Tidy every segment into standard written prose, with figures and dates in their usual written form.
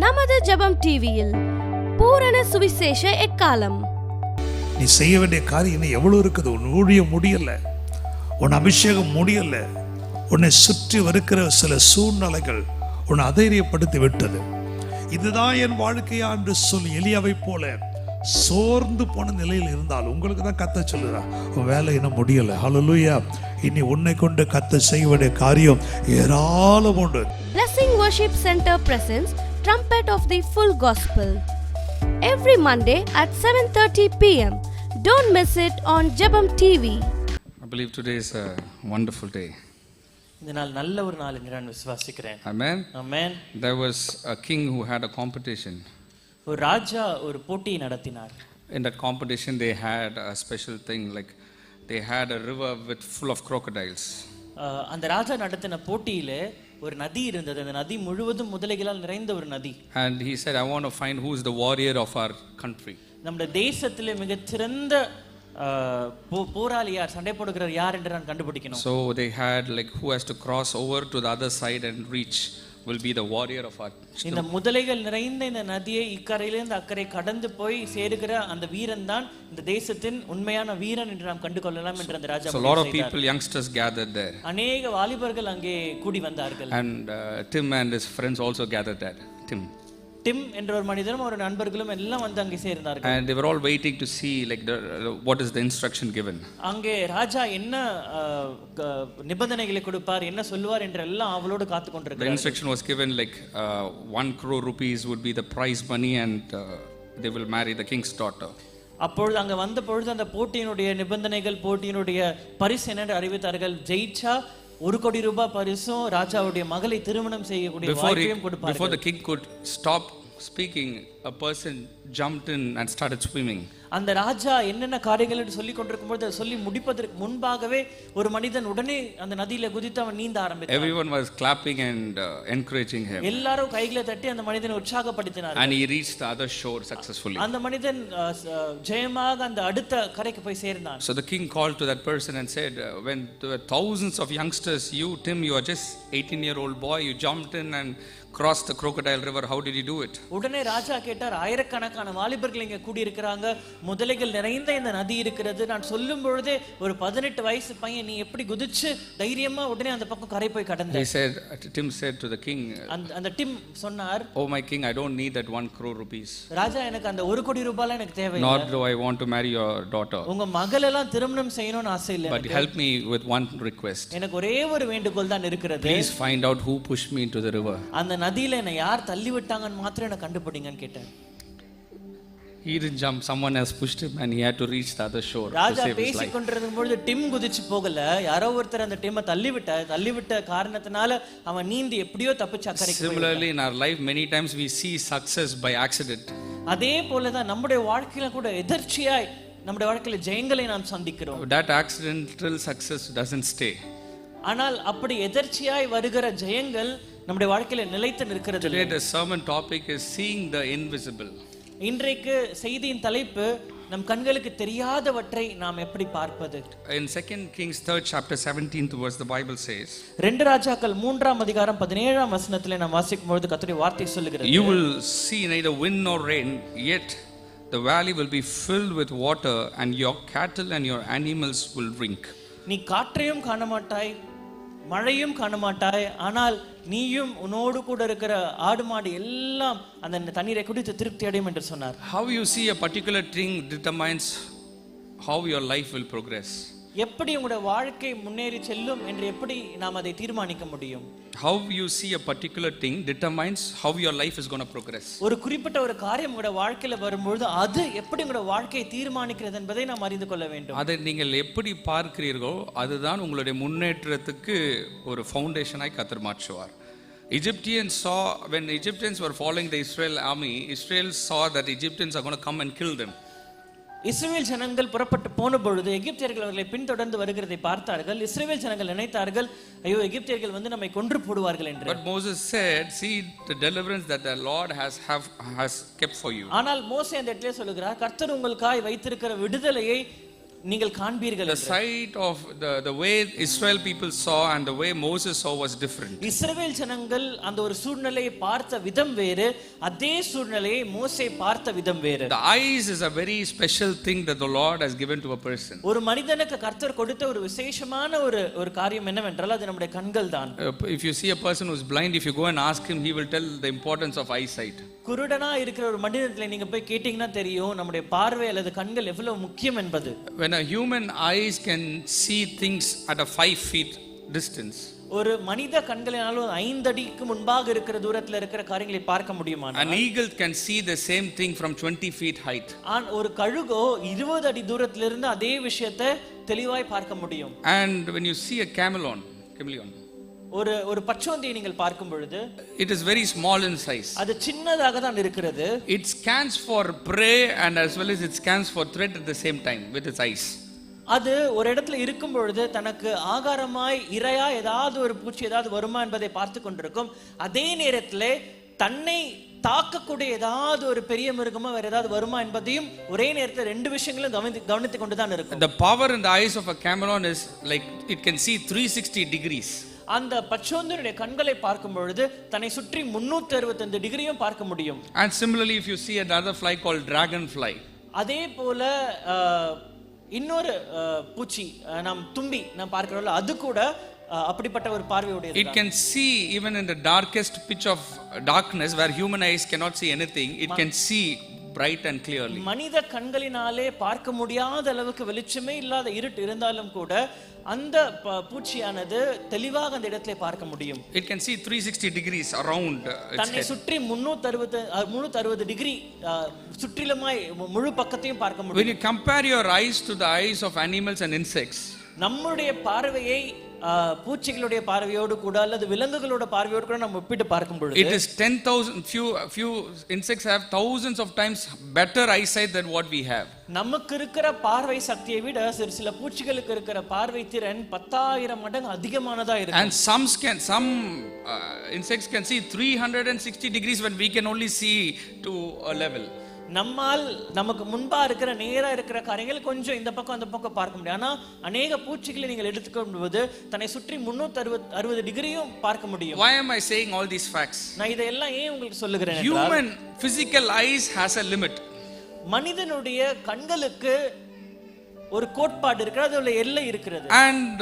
நமது ஜெபம் டிவியில் பூரண சுவிசேஷ எக்காலம். நீ செய்ய வேண்டிய காரியம் எவ்வளவு இருக்குது. உன் ஊழியம் முடியல, உன் அபிஷேகம் முடியல, உன்னை சுற்றி வருகிற சில சூழ்நிலைகள் உன்னை அதைரியப்படுத்தி விட்டது. இதுதான் என் வாழ்க்கையா என்று சொல்லி எலியாவை போல சோர்ந்து போன நிலையில் இருந்தால் உங்களுக்கு தான் கத்த சொல்லுறா, உன் வேலை இன்னும் முடியல. ஹல்லேலூயா. இனி உன்னை கொண்டு கத்த செய்ய வேண்டிய காரியம் ஏராளம் உண்டு. Blessing Worship Center presents Trumpet of the Full Gospel every Monday at 7:30 p.m. Don't miss it on Jebam TV. I believe today is a wonderful day. இந்த நாள் நல்ல ஒரு நாள் என்று நான் விசுவாசிக்கிறேன். Amen. Amen. There was a king who had a competition. ஒரு ராஜா ஒரு போட்டி நடத்தினார். In that competition they had a special thing, like they had a river with full of crocodiles. அந்த ராஜா நடத்தின போட்டியிலே ஒரு நதி இருந்தது. அந்த நதி முழுவதும் முதலைகளால் நிறைந்த ஒரு நதி. And he said, I want to find who is the warrior of our country. நம்முடைய தேசத்திலே மிகச் சிறந்த போராளி யார், சண்டை போடுகிறவர் யார் என்று நான் கண்டுபிடிக்கணும். So they had like who has to cross over to the other side and reach will be the warrior of our country. இந்த முதலைகள் நிறைந்த இந்த நதியை இக்கரையிலிருந்து அக்கறை கடந்து போய் சேருகிற அந்த வீரன் தான் இந்த தேசத்தின் உண்மையான வீரன் என்று நாம் கண்டு கொள்ளலாம் என்று அந்த ராஜா. So a lot of people, youngsters gathered there. அநேக வாலிபர்கள் அங்கே கூடி வந்தார்கள். And Tim and his friends also gathered there. Tim என்ற ஒரு மனிதரும் ஒரு நண்பர்களும் எல்லாம் வந்து அங்கே சேர்ந்தார்கள். And they were all waiting to see like what is the instruction given. அங்கே ராஜா என்ன நிபந்தனைகளை கொடுப்பார், என்ன சொல்லுவார் என்று எல்லாம் அவளோடு காத்து கொண்டிருக்கிறார்கள். The instruction was given like 1 crore rupees would be the prize money and they will marry the king's daughter. அப்பொழுது அங்க வந்த பொழுது அந்த போட்டியினுடைய நிபந்தனைகள், போட்டியினுடைய பரிசு என்ன அறிவித்தார்கள். ஜெயிச்சா 1 கோடி ரூபாய் பரிசும் ராஜாவுடைய மகளை திருமணம் செய்யக்கூடிய வாய்ப்பையும் கொடுப்பார்கள். Before the king could stop speaking, a person jumped in and started swimming. அந்த ராஜா என்னென்ன காரியங்கள் என்று சொல்லி கொண்டிருக்கும்போது சொல்லி முடிப்பதற்கு முன்பாகவே ஒரு மனிதன் உடனே அந்த நதியில குதித்து அவன் நீந்த ஆரம்பித்தான். Everyone was clapping and encouraging him. எல்லாரும் கைகளை தட்டி அந்த மனிதனை உற்சாகப்படுத்தினார்கள். And he reached the other shore successfully. அந்த மனிதன் ஜெயமாக அந்த அடுத்த கரைக்கு போய் சேர்ந்தான். So the king called to that person and said, when there were thousands of youngsters, Tim, you are just 18-year-old boy, you jumped in and crossed the crocodile river. How did you do it? உடனே ராஜா கேட்டார், ஆயிரக்கணக்கான வாலிபர்கள் இங்க கூடி இருக்கிறாங்க, முதலைகள் நிறைந்த இந்த நதி இருக்கிறது, நான் சொல்லும் பொழுதே ஒரு 18 வயசு பையன் நீ எப்படி குதிச்சு தைரியமா உடனே அந்த பக்கம் கரை போய் கடந்த? Tim said to the king, அந்த டிம் சொன்னார், oh my king, I don't need that 1 crore rupees. ராஜா, எனக்கு அந்த 1 கோடி ரூபாய் எனக்கு தேவையில்லை. Nor do I want to marry your daughter. உங்க மகள் எல்லாம் திருமணம் செய்யணும்னு ஆசை இல்லை. But help me with one request. எனக்கு ஒரே ஒரு வேண்டுகோள் தான் இருக்கிறது. Please find out who pushed me into the river. அந்த நதியில என்ன யார் தள்ளி விட்டாங்கன்னு மாத்திரம் என்ன கண்டுபிடிங்கன்னு கேட்டார். He didn't jump, someone else pushed him and he had to reach the other shore. ராஜா பேசிக் கொண்டிருக்கும் பொழுது டிம் குதிச்சு போகல, யாரோ ஒருத்தர் அந்த டிம்மை தள்ளிவிட்ட காரணத்தினால அவன் நீந்தி எப்படியோ தப்பிச்சு அக்கறைக்கு போயிட்டான். Similarly in our life many times we see success by accident. அதே போல தான் நம்முடைய வாழ்க்கையில கூட எதர்ச்சியாய் நம்முடைய வாழ்க்கையில ஜெயங்களை நாம் சந்திக்கிறோம். That accidental success doesn't stay. ஆனால் அப்படி எதர்ச்சியாய் வருகிற ஜெயங்கள் நம்முடைய வாழ்க்கையில நிலைத்து நிற்கிறது. Today the sermon topic is seeing the invisible. இன்றைக்கு செய்தியின் தலைப்பு நம் கண்களுக்கு தெரியாதவற்றை நாம் எப்படி பார்ப்பது. In 2 Kings 3rd chapter 17th verse the Bible says, 2 ராஜாக்கள் 3ஆம் அதிகாரம் 17ஆம் வசனத்திலே நாம் வாசிக்கும் பொழுது கர்த்தருடைய வார்த்தை சொல்லுகிறது, you will see neither wind nor rain, yet the valley will be filled with water and your cattle and your animals will drink. நீ காற்றையும் காண மாட்டாய், மழையும் காண மாட்டாய், ஆனால் நீயும் உன்னோடு கூட இருக்கிற ஆடு மாடு எல்லாம் அந்த தண்ணீரை குடித்து திருப்தி அடையும் என்று சொன்னார். How you see a particular thing determines how your life will progress. எப்படி உங்களுடைய வாழ்க்கை முன்னேறி செல்லும் என்று எப்படி நாம் அதை தீர்மானிக்க முடியும்? How you see a particular thing determines how your life is going to progress. ஒரு குறிப்பிட்ட ஒரு காரியம் உங்களுடைய வாழ்க்கையில வரும்போது அது எப்படி உங்களுடைய வாழ்க்கையை தீர்மானிக்கிறது என்பதை நாம் அறிந்து கொள்ள வேண்டும். அதை நீங்கள் எப்படி பார்க்கிறீர்களோ அதுதான் உங்களுடைய முன்னேற்றத்துக்கு ஒரு ஃபவுண்டேஷனாய் கர்த்தர் மாற்றுவார். When Egyptians were following the Israel army, Israel saw that Egyptians are going to come and kill them. இஸ்ரவேல் ஜனங்கள் புறப்பட்டு போன பொழுது எகிப்தியர்கள் அவர்களை பின்தொடர்ந்து வருகிறதை பார்த்தார்கள். இஸ்ரவேல் ஜனங்கள் நினைத்தார்கள், ஐயோ எகிப்தியர்கள் வந்து நம்மை கொன்று போடுவார்கள் என்று. But Moses said, see the deliverance that the Lord has kept for you. ஆனால் மோசே அந்த இடத்திலே சொல்லுகிறார், கர்த்தர் உங்களுக்காய் வைத்திருக்கிற விடுதலையை நீங்கள் காண்பீர்கள். The sight of the way Israel people saw and the way Moses saw was different. இஸ்ரவேல் ஜனங்கள் அந்த ஒரு சூழ்நிலையை பார்த்த விதம் வேறு, அதே சூழ்நிலையை மோசே பார்த்த விதம் வேறு. The eyes is a very special thing that the Lord has given to a person. ஒரு மனிதனுக்கு கர்த்தர் கொடுத்த ஒரு விசேஷமான ஒரு காரியம் என்னவென்றால் அது நம்முடைய கண்கள் தான். If you see a person who is blind, if you go and ask him, he will tell the importance of eyesight. குருடனா இருக்கிற ஒரு மனிதனை நீங்க போய் கேட்டீங்கன்னா தெரியும் நம்முடைய பார்வை அல்லது கண்கள் எவ்வளவு முக்கியம் என்பது. When a human eyes can see things at a 5 feet distance, ஒரு மனித கண்களினாலும் 5 அடிக்கு முன்பாக இருக்கிற தூரத்துல இருக்கிற காரியங்களை பார்க்க முடியுமா? an eagle can see the same thing from 20 feet height. ஒரு கழுகோ 20 அடி தூரத்துல இருந்து அதே விஷயத்தை தெளிவாய் பார்க்க முடியும். And when you see a chameleon, ஒரு பச்சோந்தியை நீங்கள் பார்க்கும் பொழுது it is very small in size. அது சின்னதாக தான் இருக்கிறது. It scans for prey and as well as it scans for threat at the same time with its eyes. அது ஒரு இடத்துல இருக்கும் பொழுது தனக்கு ஆகாரமாய் இரையா ஏதாவது ஒரு பூச்சி ஏதாவது வருமா என்பதை பார்த்து கொண்டிருக்கும். அதே நேரத்திலே தன்னை தாக்கக்கூடிய ஏதாவது ஒரு பெரிய மிருகமா வேற ஏதாவது வருமா என்பதையும் ஒரே நேரத்தில் ரெண்டு விஷயங்களும் கவனித்துக் கொண்டுதான் இருக்கும். The power in the eyes of a chameleon is like it can see 360 degrees. அந்த பச்சோந்தனுடைய கண்களை பார்க்கும் பொழுது தன்னை சுற்றி 365 டிகிரியும் பார்க்க முடியும். And similarly if you see another fly called dragonfly, அதே போல இன்னொரு பூச்சி நாம் தும்பி நாம் பார்க்கிறோம்ல அது கூட அப்படிப்பட்ட ஒரு பார்வையுடையது. It can see even in the darkest pitch of darkness where human eyes cannot see anything, it can see bright and clearly. மனித கண்களினாலே பார்க்க முடியாத அளவுக்கு வெளிச்சமே இல்லாத இருட்டு இருந்தாலும் கூட அந்த பூச்சியானது தெளிவாக அந்த இடத்திலே பார்க்க முடியும். It can see 360 degrees around its head. தன்னை சுற்றி 360 டிகிரி சுற்றிலுமாய் முழு பக்கத்தையும் பார்க்க முடியும். When you compare your eyes to the eyes of animals and insects, நம்முடைய பார்வையை பூச்சிகளுடைய பார்வையோடு கூட அல்லது விலங்குகளோட பார்வையோடு கூட நம்ம ஒப்பிட்டு பார்க்கும் பொழுது it is 10,000 few insects have thousands of times better eyesight than what we have. நமக்கு இருக்கிற பார்வை சக்தியை விட சில பூச்சிகளுக்கு இருக்கிற பார்வை திறன் 10,000 மடங்கு அதிகமானதா இருக்கு. And some insects can see 360 degrees when we can only see to a level. நம்மால் நமக்கு முன்பா இருக்கிற நேரா இருக்கிற காரியங்கள் கொஞ்சம் இந்த பக்கம் அந்த பக்கம் பார்க்க முடியும். ஆனா அநேக பூச்சிகளை நீங்கள் எடுத்துக்கொள்வது தன்னை சுற்றி 360 டிகிரியும் பார்க்க முடியும். Why am I saying all these facts? நான் இதெல்லாம் ஏன் உங்களுக்கு சொல்லுகிறேன்? Human physical eyes has a limit. மனிதனுடைய கண்களுக்கு ஒரு கோட்பாடு இருக்கிறது, அதுல எல்லை இருக்கிறது. And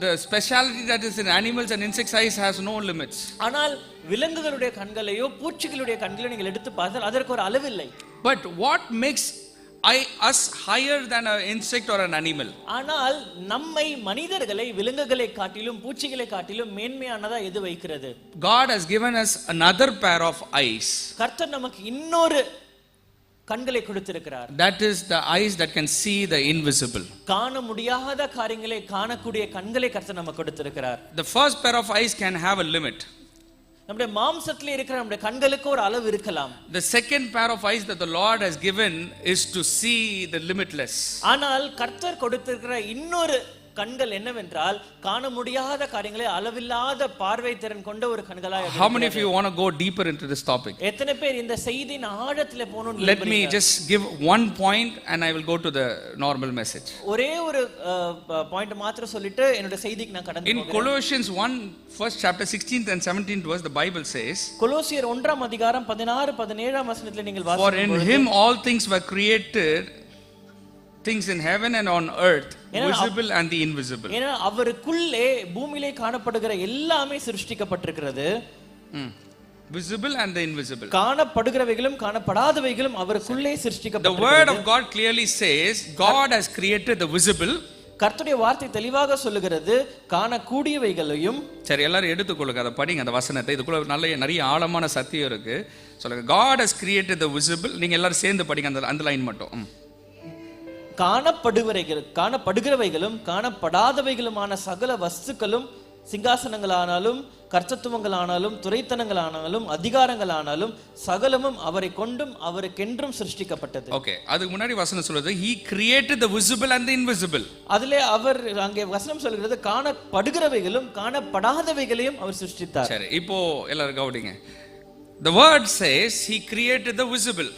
the speciality that is in animals and insects eyes has no limits. ஆனால் விலங்குகளுடைய கண்களையோ பூச்சிகளுடைய கண்களையோ நீங்கள் எடுத்து பார்த்தால் அதற்கு ஒரு அளவில்லை. But what makes us higher than an insect or an animal? ஆனால் நம்மை மனிதர்களை விலங்குகளை காட்டிலும் பூச்சிகளை காட்டிலும் மேன்மையானதா எது வைக்கிறது? God has given us another pair of eyes. கர்த்தர் நமக்கு இன்னொரு கண்களை கொடுத்திருக்கிறார். That is the eyes that can see the invisible. காண முடியாத காரியங்களை காணக்கூடிய கண்களை கர்த்தர் நமக்கு கொடுத்திருக்கிறார். The first pair of eyes can have a limit. நம்முடைய மாம்சத்திலே இருக்கிற நம்முடைய கண்களுக்கு ஒரு அளவு இருக்கலாம். The second pair of eyes that the Lord has given is to see the limitless. ஆனால் கர்த்தர் கொடுத்திருக்கிற இன்னொரு கண்கள் என்னவென்றால் காண முடியாத காரியங்களை அளவில்லாத பார்வை திறன் கொண்ட ஒரு கண்களாய் இருக்கிறது. How many of you want to go deeper into this topic? எத்தனை பேர் இந்த செய்தியின் ஆழத்திலே போகணும்னு Let me just give one point and I will go to the normal message. ஒரே ஒரு பாயிண்ட் மாத்திரம் சொல்லிட்டு என்னோட செய்திக்கு நான் கடந்து போகிறேன். In Colossians 1 first chapter 16th and 17th verse the Bible says, கொலோசியர் 1ஆம் அதிகாரம் 16 17ஆம் வசனத்தில் நீங்கள் for in வாசிக்கும் him all things were created, things in heaven and on earth, visible and the invisible. ஏனா அவருக்குள்ளே பூமியிலே காணப்படுகிற எல்லாமே சிருஷ்டிக்கப்பட்டிருக்கிறது. Visible and the invisible. காணப்படுகிறவைகளும் காணப்படாதவைகளும் அவருக்குள்ளே சிருஷ்டிக்கப்பட்டிருக்கிறது. The word of God clearly says God has created the visible. கர்த்தருடைய வார்த்தை தெளிவாக சொல்லுகிறது காணக்கூடியவைகளையும். சரி, எல்லாரும் எடுத்துக்கொள்ளுங்க, அதை படிங்க அந்த வசனத்தை. இதுக்குள்ள நிறைய ஆழமான சத்தியம் இருக்கு. சொல்லுங்க, God has created the visible. நீங்க எல்லாரும் சேர்ந்து படிங்க அந்த லைன் மட்டும். காணப்படுகிறவைகளும் காணப்படாதவைகளுமான சகல வஸ்துக்களும் சிங்காசனங்களானாலும் கர்த்தத்துவங்களானாலும் துரைத்தனங்களானாலும் அதிகாரங்களானாலும் சகலமும் அவரை கொண்டும் அவருக்கென்றும் சிருஷ்டிக்கப்பட்டது. ஓகே, அதுக்கு முன்னாடி வசனம் சொல்றது he created the visible and the invisible. அதிலே அவர் அங்கே வசனம் சொல்கிறது காணப்படுகிறவைகளும் காணப்படாதவைகளையும் அவர் சிருஷ்டித்தார். சரி, இப்போ எல்லாரும் கவனிங்க. The word says he created the visible.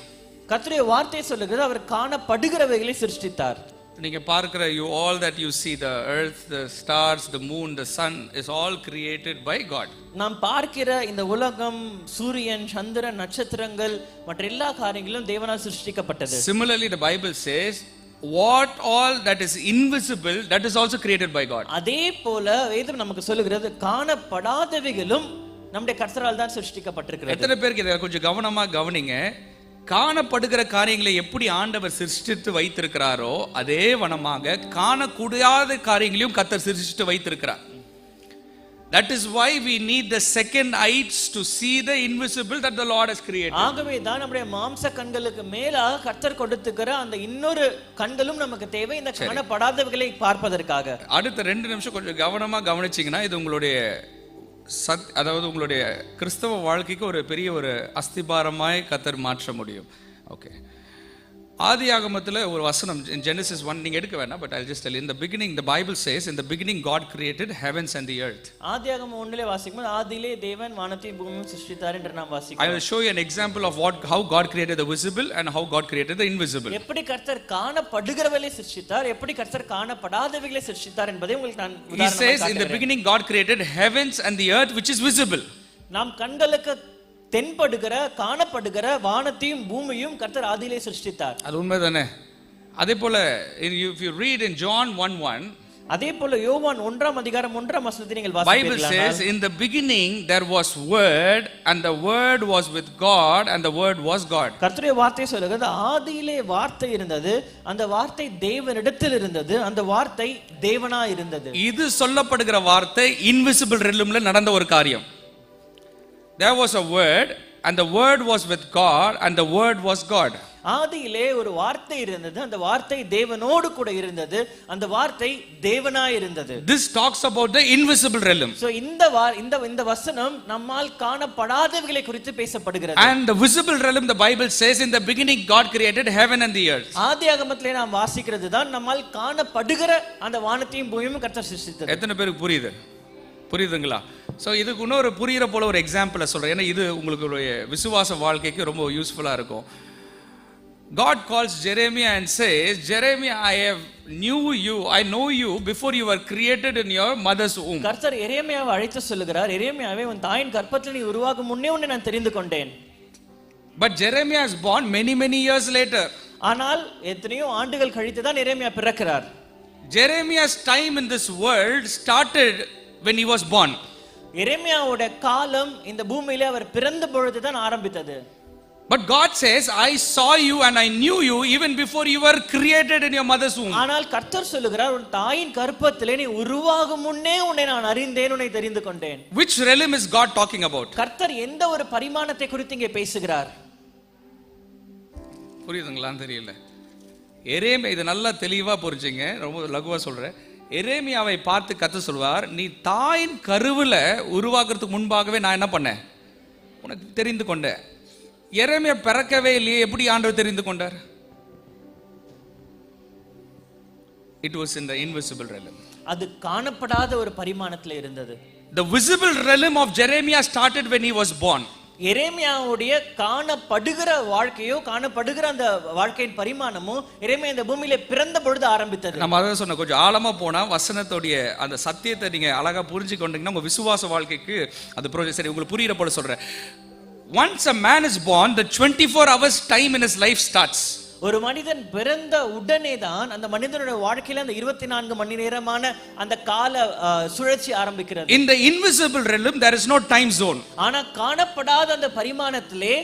கர்த்தருடைய வார்த்தை சொல்லுகிறது அவர் காணப்படுகிறவைகளை சிருஷ்டித்தார். நீங்க பார்க்கிற all that you see, the earth, the stars, the moon, the sun is all created by God. நாம் பார்க்கிற இந்த உலகம், சூரியன், சந்திரன், நட்சத்திரங்கள் மற்ற எல்லா காரியங்களும் தேவனால் சிருஷ்டிக்கப்பட்டது. Similarly, the Bible says what all that is invisible, that is also created by God. அதே போல வேதம் நமக்கு சொல்லுகிறது காணப்படாதவைகளும் நம்முடைய கர்த்தரால் தான் சிருஷ்டிக்கப்பட்டிருக்கிறது. எத்தனை பேருக்கு இதை கொஞ்சம் கவனமா கவனிங்க. காணப்படுகிற காரியங்களை எப்படி ஆண்டவர் சிருஷ்டித்து வைத்திருக்கிறாரோ அதே வனமாக காணக்கூடாத காரியங்களையும் கர்த்தர் சிருஷ்டித்து வைத்திருக்கிறார். That is why we need the second eyes to see the invisible that the Lord has created. ஆகவே தான் நம்முடைய மாம்ச கண்களுக்கு மேலாக கர்த்தர் கொடுத்துக்கிற அந்த இன்னொரு கண்களும் நமக்கு தேவை, இந்த காணப்படாதவைகளை பார்ப்பதற்காக. அடுத்த 2 நிமிஷம் கொஞ்சம் கவனமா கவனிச்சீங்கன்னா இது உங்களுடைய அதாவது உங்களுடைய கிறிஸ்தவ வாழ்க்கைக்கு ஒரு பெரிய ஒரு அஸ்திபாரமாய் கர்த்தர் மாற்ற முடியும். ஓகே, ஆதியாகமத்தில் ஒரு வசனம் Genesis 1 நீங்க எடுக்க வேண்டாம், but I'll just tell you. In the beginning, the Bible says, in the beginning God created heavens and the earth. ஆதியாகமம் 1லே வாசிக்கும்போது ஆதியிலே தேவன் வானத்தையும் பூமியையும் சிருஷ்டித்தார் என்று நாம் வாசிக்கிறோம். I will show you an example of how God created the visible and how God created the invisible. எப்படி கர்த்தர் காணப்படுகிறவைகளை சிருஷ்டித்தார், எப்படி கர்த்தர் காணப்படாதவைகளை சிருஷ்டித்தார் என்பதை உங்களுக்கு நான் He says, in the beginning God created heavens and the earth which is visible. நாம் கண்களுக்கு தென்படுகிற காணப்படுகிற வானத்தையும் பூமியையும் கர்த்தர் ஆதியிலே சிருஷ்டித்தார். அது உண்மைதானே? அதே போல if you read in John 1:1, அதே போல யோவான் 1ஆம் அதிகாரம் 1ஆம் வசனத்தை நீங்கள் Bible வாசிப்பீர்களானால், says, in the beginning there was word and the word was with God and the word was God. கர்த்தருடைய வார்த்தை சொல்லுகிறது, ஆதியிலே வார்த்தை இருந்தது, அந்த வார்த்தை தேவனிடத்தில் இருந்தது, அந்த வார்த்தை தேவனாய் இருந்தது. இது சொல்லப்படுகிற வார்த்தை இன்விசிபிள் ரெல்ம்ல நடந்த ஒரு காரியம். There was a word and the word was with God and the word was God. ஆதியிலே ஒரு வார்த்தை இருந்தது, அந்த வார்த்தை தேவனோடு கூட இருந்தது, அந்த வார்த்தை தேவனாய் இருந்தது. This talks about the invisible realm. So இந்த வசனம் நம்மால் காணப்படாதவைகளை குறித்து பேசப்படுகிறது. And the visible realm, the Bible says, in the beginning God created heaven and the earth. ஆதியாகமத்திலே நாம் வாசிக்கிறது தான் நம்மால் காணப்படுகிற அந்த வானத்தையும் பூமியையும் கர்த்தர் சிருஷ்டித்தார். எத்தனை பேருக்கு புரியுதுங்களா? ஸோ இதுக்கு இன்னொரு புரியுற போல ஒரு எக்ஸாம்பிளை சொல்கிறேன், ஏன்னா இது உங்களுக்கு விசுவாச வாழ்க்கைக்கு ரொம்ப யூஸ்ஃபுல்லாக இருக்கும். God calls Jeremiah and says, Jeremiah, I know you before you were created in your mother's womb. கர்த்தர் எரேமியாவை அழைத்து சொல்லுகிறார், எரேமியாவே உன் தாயின் கர்ப்பத்தில் நீ உருவாகும் முன்னே உன்னை நான் தெரிந்து கொண்டேன். But Jeremiah is born many years later. ஆனால் எத்தனையோ ஆண்டுகள் கழித்து தான் எரேமியா பிறக்கிறார். Jeremiah's time in this world started when he was born. எரேமியாவோட காலம் இந்த பூமியிலே அவர் பிறந்த பொழுது தான் ஆரம்பித்தது. But God says, I saw you and I knew you even before you were created in your mother's womb. ஆனால் கர்த்தர் சொல்லுகிறார், உன் தாயின் கர்ப்பத்திலே நீ உருவாகும் முன்னே உன்னை நான் அறிந்தேன், உன்னை தெரிந்து கொண்டேன். Which realm is God talking about? கர்த்தர் எந்த ஒரு பரிமாணத்தை குறித்து இங்கே பேசுகிறார்? புரியுதுங்களான்னு தெரியல. எரேமியா இது நல்லா தெளிவா புரிஞ்சுங்க, ரொம்ப லகுவா சொல்றேன். எரேமியாவை பார்த்து கர்த்தர் சொல்வார், நீ தாயின் கருவுல உருவாக்குறதுக்கு முன்பாகவே நான் என்ன பண்ணேன், உனக்கு தெரிந்து கொண்டேன். எரேமியா பிறக்கவே இல்லையே, எப்படி ஆண்டவர் தெரிந்து கொண்டார்? It was in the invisible realm. அது காணப்படாத ஒரு பரிமாணத்துல இருந்தது. The visible realm of Jeremiah started when he was born. எரேமியாவுடைய காணப்படுகிற வாழ்க்கையோ காணப்படுகிற அந்த வாழ்க்கையின் பரிமாணமோ எரேமியா இந்த பூமியில பிறந்த பொழுது ஆரம்பித்தது. நம்ம அதான் சொன்ன, கொஞ்சம் ஆழமா போனா வசனத்துடைய அந்த சத்தியத்தை நீங்க அழகா புரிஞ்சு கொண்டீங்கன்னா உங்க விசுவாச வாழ்க்கைக்கு அது சரி உங்களுக்கு புரியுற போல சொல்றேன். Once a man is born, the 24 hours time in his life starts. ஒரு மனிதன் பிறந்த உடனே தான் அந்த மனிதனுடைய வாழ்க்கையில அந்த 24 மணி நேரமான அந்த கால சுழற்சி ஆரம்பிக்கிறது. In the invisible realm there is no time zone. ஆனா காணப்படாத அந்த பரிமாணத்திலே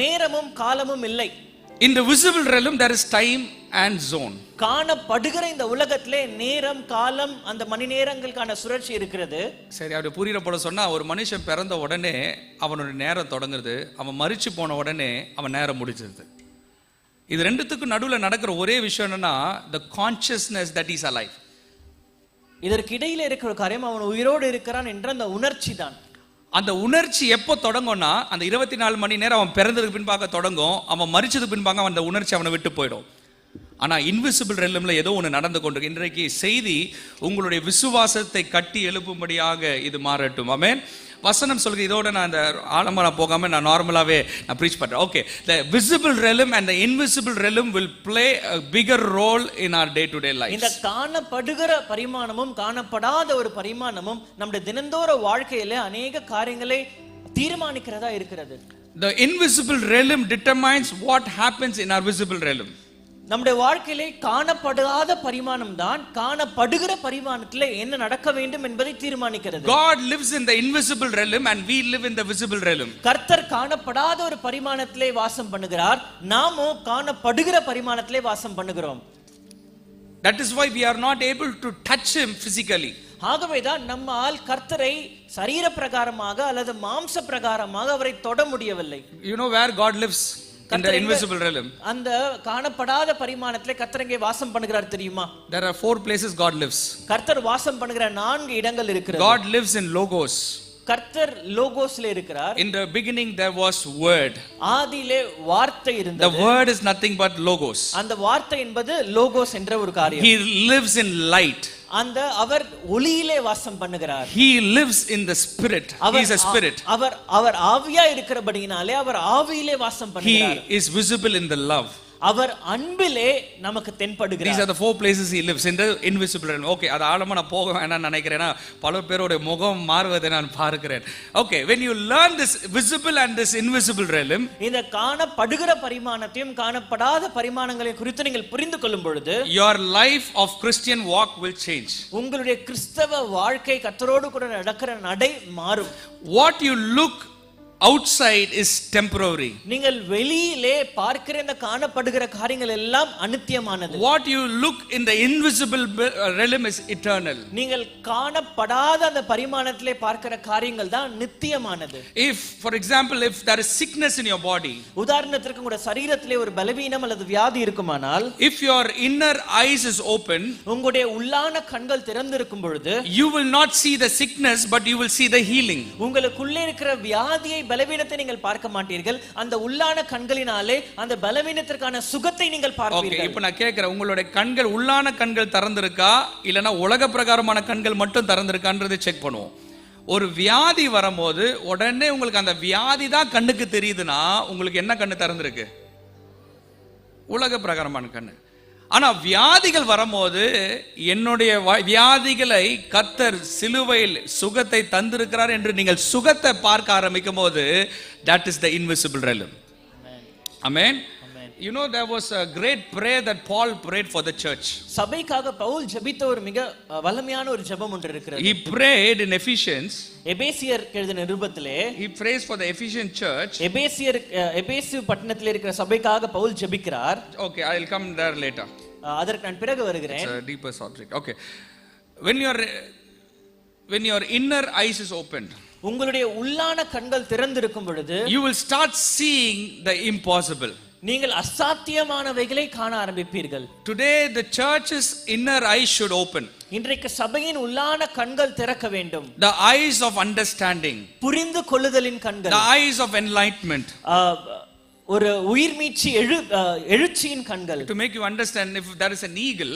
நேரமும் காலமும் இல்லை. In the visible realm there is time and zone. காணப்படுகிற இந்த உலகத்திலே நேரம் காலம் அந்த மணி நேரங்களுக்கான சுழற்சி இருக்கிறது. சரி, அப்படி புரியுற போல சொன்னா, ஒரு மனுஷன் பிறந்த உடனே அவனோட நேரம் தொடங்குறது, அவன் மரிச்சு போன உடனே அவன் நேரம் முடிஞ்சிருது. இது ரெண்டுத்துக்கும் நடுவில் நடக்கிற ஒரே விஷயம் என்னன்னா, the consciousness that he is alive. இதற்கு இடையில இருக்கிற காரியம் அவன் உயிரோடு இருக்கிறான் என்ற அந்த உணர்ச்சி தான். அந்த உணர்ச்சி எப்போ தொடங்கும்னா, அந்த 24 மணி நேரம் அவன் பிறந்ததுக்கு பின்பாக தொடங்கும், அவன் மரிச்சதுக்கு பின்பாக அந்த உணர்ச்சி அவனை விட்டு போயிடும். ஆனா இன்விசிபிள் ரெல்லம்ல ஏதோ ஒன்று நடந்து கொண்டிருக்கு. இன்றைக்கு செய்தி உங்களுடைய விசுவாசத்தை கட்டி எழுப்பும்படியாக இது மாறட்டும். ஆமென். வசனம் சொல்லுங்க. இதோட நான் இந்த ஆழமா போகாம நான் நார்மலாவே நான் ப்ரீச் பண்றேன். Okay, the visible realm and the invisible realm will play a bigger role in our day to day lives. இந்த காணப்படுகிற பரிமாணமும் காணப்படாத ஒரு பரிமாணமும் நம்முடைய தினந்தோற வாழ்க்கையில அநேக காரியங்களை தீர்மானிக்கிறதா இருக்கிறது. The invisible realm determines what happens in our visible realm. நம்முடைய வாழ்க்கையிலே காணப்படாத பரிமாணம் தான் காணப்படுகிற பரிமாணத்திலே என்ன நடக்க வேண்டும் என்பதை தீர்மானிக்கிறது. God lives in the invisible realm and we live in the visible realm. கர்த்தர் காணப்படாத ஒரு பரிமாணத்திலே வாசம் பண்ணுகிறார், நாமோ காணப்படுகிற பரிமாணத்திலே வாசம் பண்ணுகிறோம். That is why we are not able to touch him physically. ஆகவேதான் நம்மால் கர்த்தரை சரீர பிரகாரமாக அல்லது மாம்ச பிரகாரமாக அவரை தொட முடியவில்லை. You know where God lives? In the invisible realm. அந்த காணப்படாத பரிமாணத்திலே கர்த்தர் எங்கே வாசம் பண்ணுகிறார் தெரியுமா? There are 4 places God lives. கர்த்தர் வாசம் பண்ணுகிற 4 இடங்கள் இருக்கிறது. God lives in Logos. கர்த்தர் லோகோஸ்ல இருக்கிறார். In the beginning there was word. ஆதியிலே வார்த்தை இருந்தது. The word is nothing but logos. அந்த வார்த்தை என்பது லோகோஸ் என்ற ஒரு காரியம். He lives in light. அந்த அவர் ஒளியிலே வாசம் பண்ணுகிறார். He lives in the spirit. He is a spirit. அவர் ஆவியா இருக்கிறபடியினாலே அவர் ஆவியிலே வாசம் பண்ணுகிறார். He is visible in the love. அவர் அன்பிலே நமக்கு தென்படுகிறார். These are the 4 places he lives in the invisible realm. Okay, அது ஆழமா நான் போக வேண்டாம்னு நினைக்கிறேன்னா பல பேரோட முகம் மாறுவதை நான் பார்க்கிறேன். Okay, when you learn this visible and this invisible realm, இந்த காணப்படுகிற பரிமாணத்தையும் காணப்படாத பரிமாணங்களை குறித்து நீங்கள் புரிந்து கொள்ளும் பொழுது your life of Christian walk will change. உங்களுடைய கிறிஸ்தவ வாழ்க்கை கர்த்தரோடு கூட நடக்கிற நடை மாறும். What you look outside is temporary. நீங்கள் வெளியிலே பார்க்கிற இந்த காணப்படுகிற காரியங்கள் எல்லாம் அநித்தியமானது. What you look in the invisible realm is eternal. நீங்கள் காணப்படாத அந்த பரிமாணத்திலே பார்க்கிற காரியங்கள் தான் நித்தியமானது. If for example if there is sickness in your body, உதாரணத்திற்கு உங்களுடைய சரீரத்திலே ஒரு பலவீனம் அல்லது வியாதி இருக்குமானால், if your inner eyes is open, உங்களுடைய உள்ளான கண்கள் திறந்திருக்கும் பொழுது you will not see the sickness but you will see the healing. உங்களுக்குள்ளே இருக்கிற வியாதியை பலவீனத்தை நீங்கள் பார்க்க மாட்டீர்கள், அந்த உள்ளான கண்களினாலே அந்த பலவீனத்திற்கான சுகத்தை நீங்கள் பார்ப்பீர்கள். ஓகே, இப்போ நான் கேக்குறேன், உங்களுடைய கண்கள் உள்ளான கண்கள் திறந்திருக்கா இல்லனா உலக பிரகாரமான கண்கள் மட்டும் திறந்திருக்கான்றதை செக் பண்ணுவோம். ஒரு வியாதி வரும்போது உடனே உங்களுக்கு அந்த வியாதி தான் கண்ணுக்கு தெரியுதுன்னா உங்களுக்கு என்ன கண்ணு திறந்திருக்கு? உலக பிரகாரமான கண்ணு. ஆனா வியாதிகள் வரும்போது என்னுடைய வியாதிகளை கர்த்தர் சிலுவையில் சுகத்தை தந்திருக்கிறார் என்று நீங்கள் சுகத்தை பார்க்க ஆரம்பிக்கும் போது that is the invisible realm. Amen. You know there was a great prayer that Paul prayed for the church. சபைக்காக Pavul ஜெபித்த ஒரு மிக வல்லமையான ஒரு ஜெபம் ஒன்று இருக்கிறது. He prayed in Ephesians. எபேசியர் எழுதின நிருபத்திலே he prays for the Ephesian church. எபேசு பட்டணத்திலே இருக்கிற சபைக்காக பவுல் ஜெபிக்கிறார். Okay, I will come there later. அதற்கு நான் பிறகு வருகிறேன். It's a deeper subject. Okay, when your inner eyes is opened, உங்களுடைய உள்ளான கண்கள் திறந்திருக்கும் பொழுது you will start seeing the impossible. நீங்கள் அசாத்தியமானவைகளை காண ஆரம்பிப்பீர்கள். Today the church's inner eyes should open. இன்றைக்கு சபையின் உள்ளான கண்கள் திறக்க வேண்டும். The eyes of understanding, புரிந்து கொள்ளுதலின் கண்கள், the eyes of enlightenment, ஒரு உயிர்மீட்சி எழுச்சியின் கண்கள். to make you understand, if there is an eagle,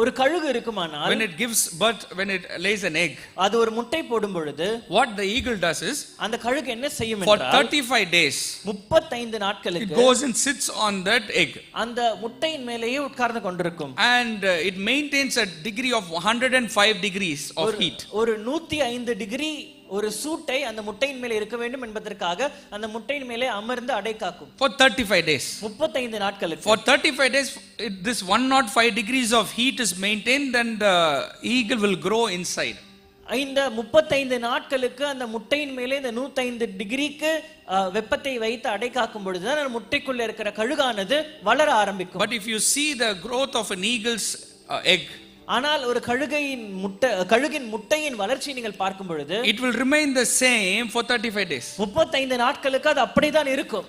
ஒரு கழுகு இருக்குமானால் when it gives birth, when it lays an egg, அது ஒரு முட்டை போடும் பொழுது what the eagle does is, அந்த கழுகு என்ன செய்யும் for என்றால் 35 days 35 நாட்களுக்கு it goes and sits on that egg அந்த முட்டையின் மேலேயே உட்கார்ந்து கொண்டிருக்கும். and it maintains a degree of 105 degrees of heat. ஒரு 105 டிகிரி ஒரு சூட்டை அந்த முட்டையின் மேலே இருக்க வேண்டும் என்பதற்காக அந்த முட்டையின் மேலே அமர்ந்து அடை காக்கும். For 35 days. 35 நாட்களுக்கு. For 35 days this 105 degrees of heat is maintained and the eagle will grow inside. இந்த 35 நாட்களுக்கு அந்த முட்டையின் மேலே இந்த 105 டிகிரிக்கு வெப்பத்தை வைத்து அடை காக்கும் பொழுதுதான் அந்த முட்டைக்குள்ள இருக்கிற கழுகானது வளர ஆரம்பிக்கும். But if you see the growth of an eagle's egg, ஆனால் ஒரு கழுகின் முட்டையின் வளர்ச்சி நீங்கள் பார்க்கும் பொழுது it will remain the same for 35 days. 35 நாட்களுக்கு அது அப்படிதான் இருக்கும்.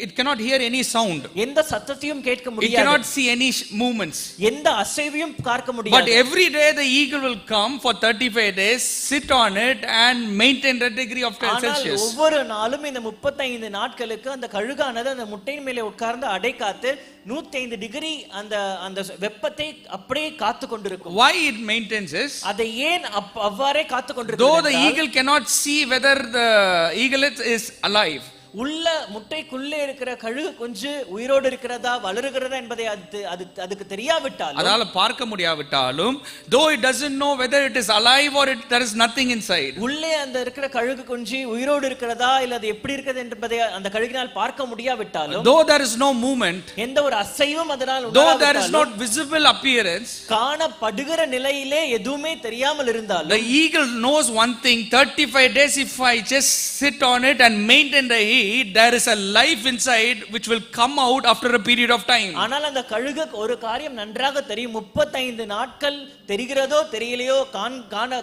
It cannot hear any sound. எந்த சத்தத்தையும் கேட்க முடியாது. It cannot see any movements. எந்த அசைவையும் பார்க்க முடியாது. But every day the eagle will come for 35 days, sit on it and maintain the degree of Celsius. ஒவ்வொரு நாளும் இந்த 35 நாட்களுக்கு அந்த கழுகானது அந்த முட்டையின் மேலே உட்கார்ந்து அடை காத்து 105 டிகிரி அந்த அந்த வெப்பத்தை அப்படியே காத்து கொண்டிருக்கும். Why it maintains is, அதை ஏன் அவ்வாறே காத்து கொண்டிருக்கும்? though the eagle cannot see whether the eaglet is alive, உள்ள முட்டைக்குள்ளே இருக்கிற கழுகு குஞ்சு உயிரோடு இருக்கிறதா வளருகிறதா என்பதை அதுக்கு தெரியாவிட்டாலும், அதால பார்க்க முடியாவிட்டாலும், though it doesn't know whether it is alive or there is nothing inside, உள்ளே அந்த இருக்கிற கழுகு குஞ்சு உயிரோடு இருக்கிறதா இல்ல அது எப்படி இருக்கிறது என்பதை அந்த கழுகினால் பார்க்க முடியாவிட்டாலும், though there is no movement, எந்த ஒரு அசைவும் அதனால் though there is not visible appearance, காணப்படுகிற நிலையிலே எதுவுமே தெரியாமல் இருந்தாலும், the eagle knows one thing: 35 days if I just sit on it and maintain the heat, there is a life inside which will come out after a period of time. ஆனால் அந்த கழுகு ஒரு காரியம் நன்றாக தெரியும். 35 நாட்கள் தெரிகிறதோ தெரியலையோ,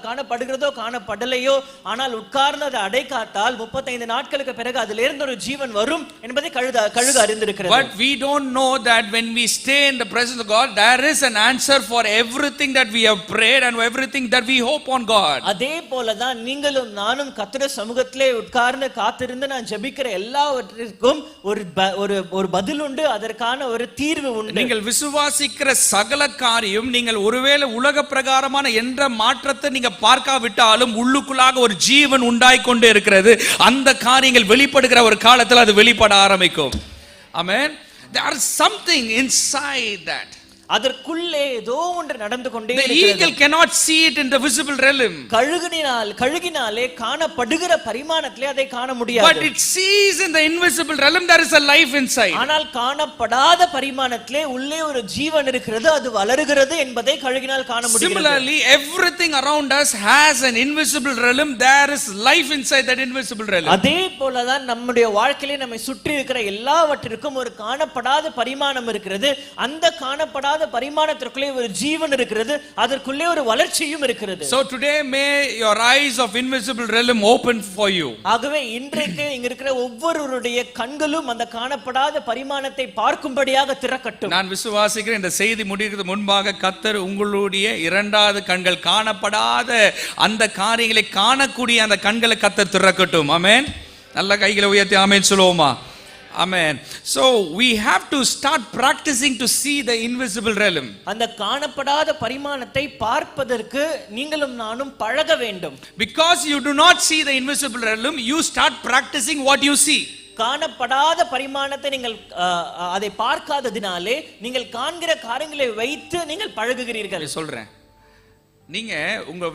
காணப்படுகிறதோ காணப்படலையோ, ஆனால் உட்கார்ந்து அதை அடை காத்தால் 35 நாட்களுக்கு பிறகு அதிலிருந்து ஒரு ஜீவன் வரும் என்பதை கழுகு அறிந்திருக்கிறது. But we don't know that when we stay in the presence of God, there is an answer for everything that we have prayed and everything that we hope on God. அதே போலதான் நீங்களும் நானும் கர்த்தருடைய சமூகத்திலே உட்கார்ந்து காத்திருந்து நான் ஜெபிக்கிற எல்லாவற்றிற்கும் ஒரு பதில் உண்டு, அதற்கான ஒரு தீர்வு உண்டு. நீங்கள் விசுவாசிக்கிற சகல காரியம், நீங்கள் ஒருவேளை உலக பிரகாரமான என்ற மாற்றத்தை நீங்க பார்க்காவிட்டாலும் உள்ளுக்குள்ளாக ஒரு ஜீவன் உண்டாய் கொண்டே இருக்கிறது. அந்த காரியங்கள் வெளிப்படுகிற ஒரு காலத்தில் அது வெளிப்பட ஆரம்பிக்கும். ஆமென். There is something inside that. அதற்குள்ளே ஏதோ ஒன்று நடந்து கொண்டே இருக்கிறது. The eagle cannot see it in the visible realm. கழுகினாலே காணப்படுகிற பரிமாணத்திலே அதை காண முடியாது. But it sees in the invisible realm there is a life inside. ஆனால் காணப்படாத பரிமாணத்திலே உள்ளே ஒரு ஜீவன் இருக்கிறது, அது வளருகிறது என்பதை கழுகினால் காண முடிகிறது. Similarly, everything around us has an invisible realm. There is life inside that invisible realm. அதே போலதான் நம்முடைய வாழ்க்கையிலே நம்மை சுற்றி இருக்கிற எல்லாவற்றிற்கும் ஒரு காணப்படாத பரிமாணம் இருக்கிறது. அந்த காணப்படாத பரிமாணத்திற்குள்ளே ஒரு ஜீவன் இருக்கிறது, அதற்குள்ளே ஒரு வளர்ச்சியும் இருக்கிறது. So today may your eyes of invisible realm open for you. ஆகவே இன்றைக்கு இங்க இருக்கிற ஒவ்வொருவருடைய கண்களும் அந்த காணப்படாத பரிமாணத்தை பார்க்கும்படியாக திறக்கட்டும். நான் விசுவாசிக்கிறேன் இந்த செய்தி முடிக்கிறதுக்கு முன்பாக கர்த்தர் உங்களுடைய இரண்டாவது கண்கள், காணப்படாத அந்த காரியங்களை காணக்கூடிய அந்த கண்களை கர்த்தர் திறக்கட்டும். ஆமென். நல்ல கைகளை உயர்த்தி ஆமென் சொல்லுவோமா? Amen. So we have to start practicing to see the invisible realm. அந்த காணப்படாத பரிமாணத்தை பார்ப்பதற்கு நீங்களும் நானும் பழக வேண்டும். Because you do not see the invisible realm, you start practicing what you see. காணப்படாத பரிமாணத்தை நீங்கள் அதை பார்க்காததினாலே நீங்கள் காண்கிற காரியங்களை வைத்து நீங்கள் பழகுகிறீர்கள். சொல்றேன், நீங்க உங்க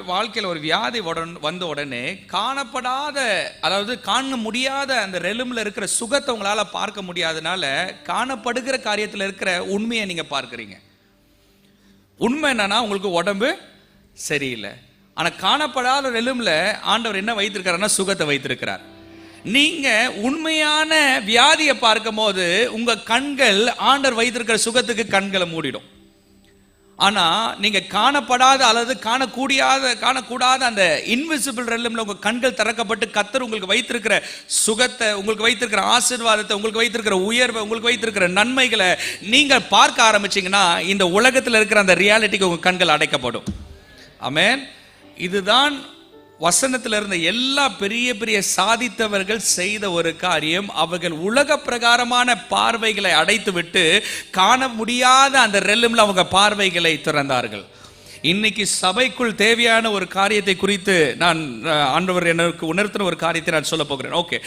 வாழ்க்கையில் ஒரு வியாதி வந்த உடனே காணப்படாத, அதாவது காண முடியாத அந்த ரெலும்ல இருக்கிற சுகத்தை உங்களால பார்க்க முடியாதனால காணப்படுகிற காரியத்தில் இருக்கிற உண்மையை நீங்க பார்க்கிறீங்க. உண்மை என்னன்னா உங்களுக்கு உடம்பு சரியில்லை, ஆனா காணப்படாத ரெலும்ல ஆண்டவர் என்ன வைத்திருக்கிறார்னா சுகத்தை வைத்திருக்கிறார். நீங்க உண்மையான வியாதியை பார்க்கும் போது உங்க கண்கள் ஆண்டவர் வைத்திருக்கிற சுகத்துக்கு கண்களை மூடிடும். ஆனா நீங்க காணப்படாத அல்லது காணக்கூடாத அந்த இன்விசிபிள் ரெல்ம்ல உங்க கண்கள் திறக்கப்பட்டு கர்த்தர் உங்களுக்கு வைத்திருக்கிற சுகத்தை, உங்களுக்கு வைத்திருக்கிற ஆசீர்வாதத்தை, உங்களுக்கு வைத்திருக்கிற உயர்வை, உங்களுக்கு வைத்திருக்கிற நன்மைகளை நீங்க பார்க்க ஆரம்பிச்சீங்கன்னா இந்த உலகத்தில் இருக்கிற அந்த ரியாலிட்டிக்கு உங்க கண்கள் அடைக்கப்படும். ஆமென். இதுதான் வசனத்தில் இருந்த எல்லா பெரிய பெரிய சாதித்தவர்கள் செய்த ஒரு காரியம். அவர்கள் உலக பிரகாரமான பார்வைகளை அடைத்து விட்டு காண முடியாத அந்த ரெல்லும்ல அவங்க பார்வைகளை திறந்தார்கள். இன்னைக்கு சபைக்குள் தேவையான ஒரு காரியத்தை குறித்து நான் ஆண்டவர் எனக்கு உணர்த்தின ஒரு காரியத்தை நான் சொல்ல போகிறேன். Okay,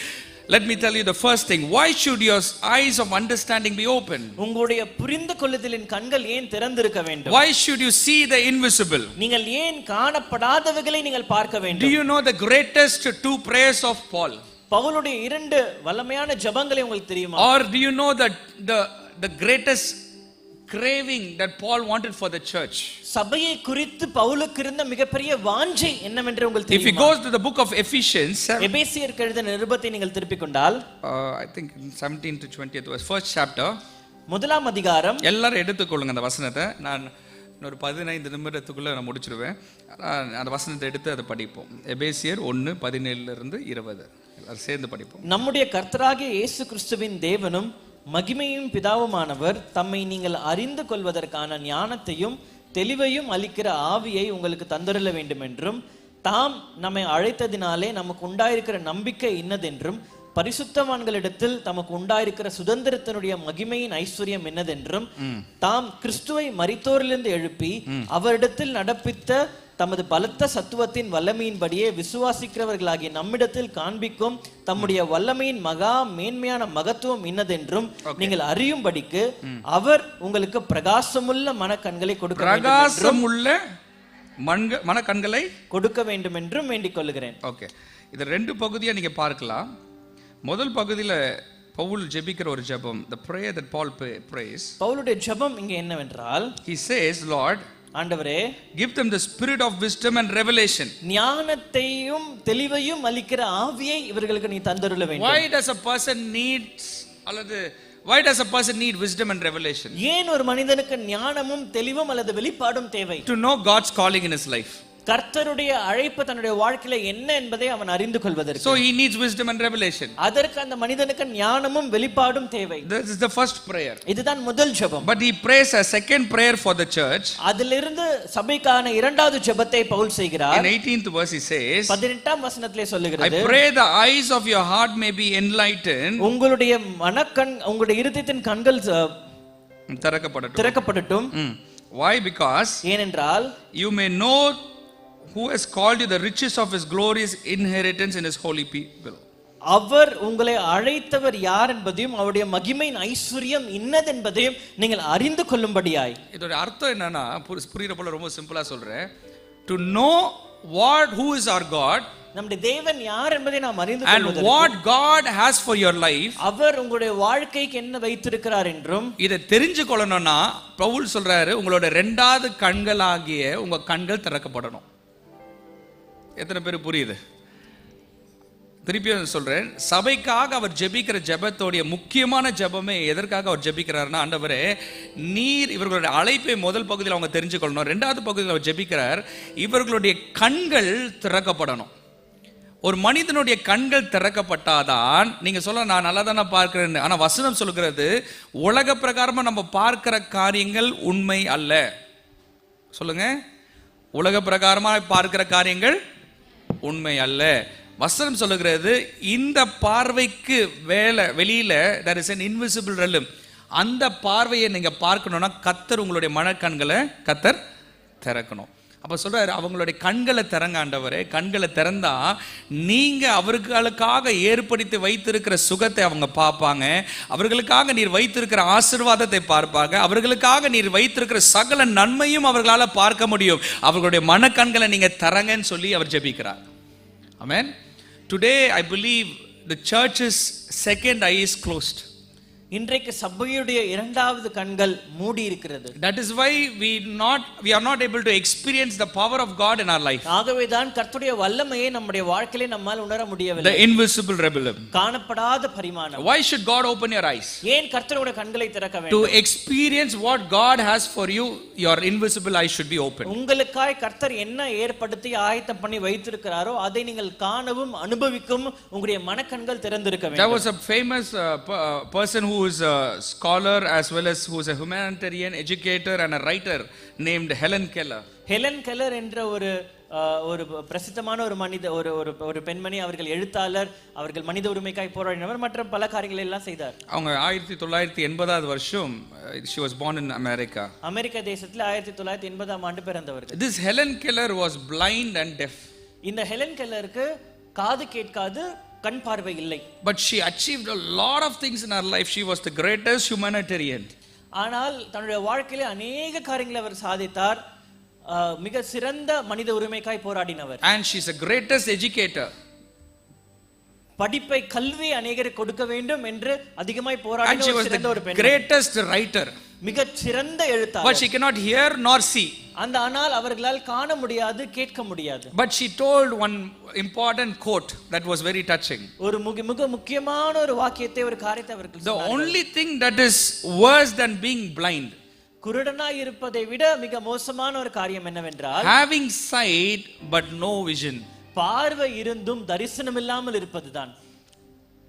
let me tell you the first thing. Why should your eyes of understanding be open? உங்களுடைய புரிந்து கொள்ளுதலின் கண்கள் ஏன் திறந்திருக்க வேண்டும்? Why should you see the invisible? நீங்கள் ஏன் காணப்படாதவைகளை நீங்கள் பார்க்க வேண்டும்? Do you know the greatest two prayers of Paul? பவுலுடைய இரண்டு வல்லமையான ஜெபங்களை உங்களுக்கு தெரியுமா? Or do you know that the greatest craving that Paul wanted for the church? சபையை குறித்து பவுலுக்கு இருந்த மிகப்பெரிய வாஞ்சை என்னவென்று உங்களுக்கு தெரியுமா? If you go to the book of Ephesians, எபேசியருக்கு எழுதின நிருபத்தை நீங்கள் திருப்பிக் கொண்டால், I think 17 to 20th verse, first chapter, முதலாம் அதிகாரம். எல்லாரும் எடுத்துக்கொள்ளுங்க அந்த வசனத்தை. நான் ஒரு 15 நிமிடத்துக்குள்ள நான் முடிச்சிடுவேன். அந்த வசனத்தை எடுத்து அதை படிப்போம். எபேசியர் 1:17 - 20 எல்லாரும் சேர்ந்து படிப்போம். நம்முடைய கர்த்தராகிய இயேசு கிறிஸ்துவின் தேவனும் மகிமையும் பிதாவுமானவர் தம்மை நீங்கள் அறிந்து கொள்வதற்கான ஞானத்தையும் தெளிவையும் அளிக்கிற ஆவியை உங்களுக்கு தந்தருள வேண்டும் என்றும், தாம் நம்மை அழைத்ததினாலே நமக்கு உண்டாயிருக்கிற நம்பிக்கை இன்னதென்றும், பரிசுத்தவான்களிடத்தில் தமக்கு உண்டாயிருக்கிற சுதந்திரத்தினுடைய மகிமையின் ஐஸ்வர்யம் என்னதென்றும் தாம் கிறிஸ்துவை மரித்தோரிலிருந்து எழுப்பி அவரிடத்தில் நடப்பித்த தமது பலத்த சத்துவத்தின் வல்லமையின்படியே விசுவாசிக்கிறவர்களாகிய நம்மிடத்தில் காண்பிக்கும் தம்முடைய வல்லமையின் மகா மேன்மையான மகத்துவம் இன்னதென்றும் நீங்கள் அறியும்படிக்கு அவர் உங்களுக்கு பிரகாசமுள்ள மனக்கண்களை கொடுக்க வேண்டும் என்றும் வேண்டிக் கொள்கிறேன். ஓகே, இது ரெண்டு பகுதியா நீங்க பார்க்கலாம். முதல் பகுதியில பவுல் ஜெபிக்கிற ஒரு ஜெபம், the prayer that Paul prays. பவுலுடைய ஜெபம் இங்க என்னவென்றால், he says, Lord, ஆண்டவரே, give them the spirit of wisdom and revelation. ஞானத்தையும் தெளிவையும் அளிக்கிற ஆவியை இவர்களுக்கு நீ தந்தருள வேண்டும். Why does a person needs அல்லது why does a person need wisdom and revelation? ஏன் ஒரு மனிதனுக்கு ஞானமும் தெளிவும் அல்லது வெளிப்பாடும் தேவை? To know God's calling in his life. கர்த்தருடைய அழைப்பு தன்னுடைய வாழ்க்கையில என்ன என்பதை அவன் அறிந்து கொள்வதற்கு. So he needs wisdom and revelation. அதற்கு அந்த மனிதனுக்கு ஞானமும் வெளிப்பாடும் தேவை. This is the first prayer. இதுதான் முதல் ஜெபம். But he prays a second prayer for the church. அதிலிருந்து சபைக்கான இரண்டாவது ஜெபத்தை பவுல் செய்கிறார். In 18th verse he says, 18ஆம் வசனத்திலே சொல்லுகிறது, I pray the eyes of your heart may be enlightened. உங்களுடைய மனக்கண், உங்களுடைய இருதயத்தின் கண்கள் திறக்கப்படட்டும். Why? Because ஏனென்றால் you may know who has called you the riches of his glorious inheritance in his holy people. அவர் உங்களை அழைத்தவர் யார் என்பதையும் அவருடைய மகிமையின் ஐஸ்வர்யம் இன்னதென்பதையும் நீங்கள் அறிந்து கொள்ளும்படியாய். இதோட அர்த்தம் என்னன்னா, புரியுற போல ரொம்ப சிம்பிளா சொல்றேன். To know who is our God, நம்முடைய தேவன் யார் என்பதை நாம் அறிந்து கொள்வதற்கு, and what God has for your life, அவர் உங்களுடைய வாழ்க்கைக்கு என்ன வைத்திருக்கிறார் என்றும் இதை தெரிஞ்சு கொள்ளணும்னா பவுல் சொல்றாரு, உங்களோட இரண்டாவது கண்களாகிய உங்க கண்கள் திறக்கப்படணும். எத்தனை பேர் புரியுது? திருப்பியும் சொல்றேன், சபைக்காக அவர் ஜெபிக்கிற ஜெபத்தோடைய முக்கியமான ஜெபமே எதற்காக அவர் ஜெபிக்கிறார்னா, ஆண்டவரே நீர் இவர்களுடைய அழைப்பை முதல் பகுதியில் அவங்க தெரிஞ்சுக்கொள்ளணும். ரெண்டாவது பகுதியில் அவர் ஜெபிக்கிறார், இவர்களுடைய கண்கள் திறக்கப்படணும். ஒரு மனிதனுடைய கண்கள் திறக்கப்பட்டாதான், நீங்க சொல்ல நான் நல்லா தானே பார்க்கிறேன், ஆனா வசனம் சொல்லுகிறது உலக பிரகாரமா நம்ம பார்க்கிற காரியங்கள் உண்மை அல்ல. சொல்லுங்க, உலக பிரகாரமா பார்க்கிற காரியங்கள் உண்மை அல்ல. வசனம் சொல்லுகிறது இந்த பார்வைக்கு வெளியில there is an invisible realm. அந்த பார்வையை நீங்க பார்க்கணும்னா கர்த்தர் உங்களுடைய மனக்கண்களை கர்த்தர் திறக்கணும். அப்ப சொல்றாரு, அவங்களுடைய கண்களை திறங்க ஆண்டவரே. கண்களை திறந்தா நீங்க அவர்களுக்காக ஏற்படுத்தி வைத்திருக்கிற சுகத்தை அவங்க பார்ப்பாங்க, அவர்களுக்காக நீர் வைத்திருக்கிற ஆசீர்வாதத்தை பார்ப்பாங்க, அவர்களுக்காக நீர் வைத்திருக்கிற சகல நன்மையும் அவர்களால் பார்க்க முடியும். அவர்களுடைய மனக்கண்களை நீங்க திறங்கன்னு சொல்லி அவர் ஜெபிக்கிறார். Amen. Today I believe the church's second eye is closed. இன்றைக்கு சபையுடைய இரண்டாவது கண்கள் மூடி இருக்கிறது. That is why we are not able to experience the power of God in our life. ஆகவே தான் கர்த்தருடைய வல்லமையை நம்முடைய வாழ்க்கையிலே நம்மால் உணர முடியவில்லை. The invisible realm, காணப்படாத பரிமாணம். Why should God open your eyes? ஏன் கர்த்தருடைய கண்களை திறக்க வேண்டும்? To experience what God has for you, your invisible eyes should be open. உங்களுக்காய் கர்த்தர் என்ன ஏற்படுத்தி ஆயத்தம் பண்ணி வைத்திருக்கிறாரோ அதை நீங்கள் காணவும் அனுபவிக்கவும் உங்களுடைய மனக்கண்கள் திறந்திருக்க வேண்டும். There was a famous person who is a scholar as well as who is a humanitarian educator and a writer named Helen Keller. Helen Keller என்ற ஒரு பிரசித்தமான ஒரு பெண்மணி. அவர்கள் எழுத்தாளர், அவர்கள் மனித உரிமைக்காய் போராடினவர், மற்ற பல காரியங்களை எல்லாம் செய்தார். அவங்க 1980 வருஷம் she was born in America. America தேசத்தில் 1980ஆம் ஆண்டு பிறந்தவர். This Helen Keller was blind and deaf. இந்த ஹெலன் கெல்லருக்கு காது கேட்காது, கண் பார்வை இல்லை. But she achieved a lot of things in her life. She was the greatest humanitarian. ஆனால் தன்னுடைய வாழ்க்கையிலே अनेक காரியங்களை அவர் சாதித்தார். மிக சிறந்த மனித உரிமைக்காய் போராடினவர். And she is the greatest educator. படிப்பை கல்வி அநேகருக்கு கொடுக்க வேண்டும் என்று அதிகமாய் போராடின ஒரு சிறந்த ஒரு பெண். Greatest writer. மிக சிறந்த எழுத்தாளர். But she cannot hear nor see. அந்த ஆனால் அவர்களால் காண முடியாது, கேட்க முடியாது. But she told one important quote that was very touching. ஒரு மிக முக்கியமான ஒரு வாக்கியத்தை, ஒரு காரியத்தை அவர்கள் சொன்னார்கள். The only thing that is worse than being blind, குருடனாய் இருப்பதை விட மிக மோசமான ஒரு காரியம் என்னவென்றால், having sight but no vision. பார்வை இருந்தும் தரிசனம் இல்லாமல் இருப்பதுதான்.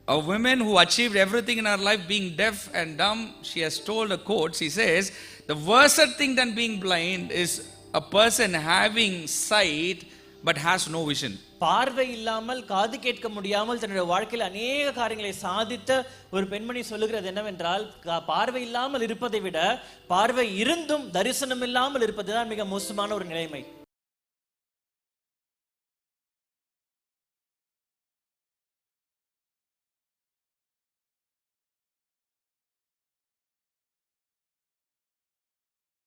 A woman who achieved everything in her life, being deaf and dumb, she has told a quote. She says, the worst thing than being blind is a person having sight but has no vision. பார்வை இல்லாமல் காது கேட்க முடியாமல் தன்னுடைய வாழ்க்கையில் அநேக காரியங்களை சாதித்த ஒரு பெண்மணி சொல்லுகிறது என்னவென்றால், பார்வை இல்லாமல் இருப்பதை விட பார்வை இருந்தும் தரிசனம் இல்லாமல் இருப்பதுதான் மிக மோசமான ஒரு நிலைமை.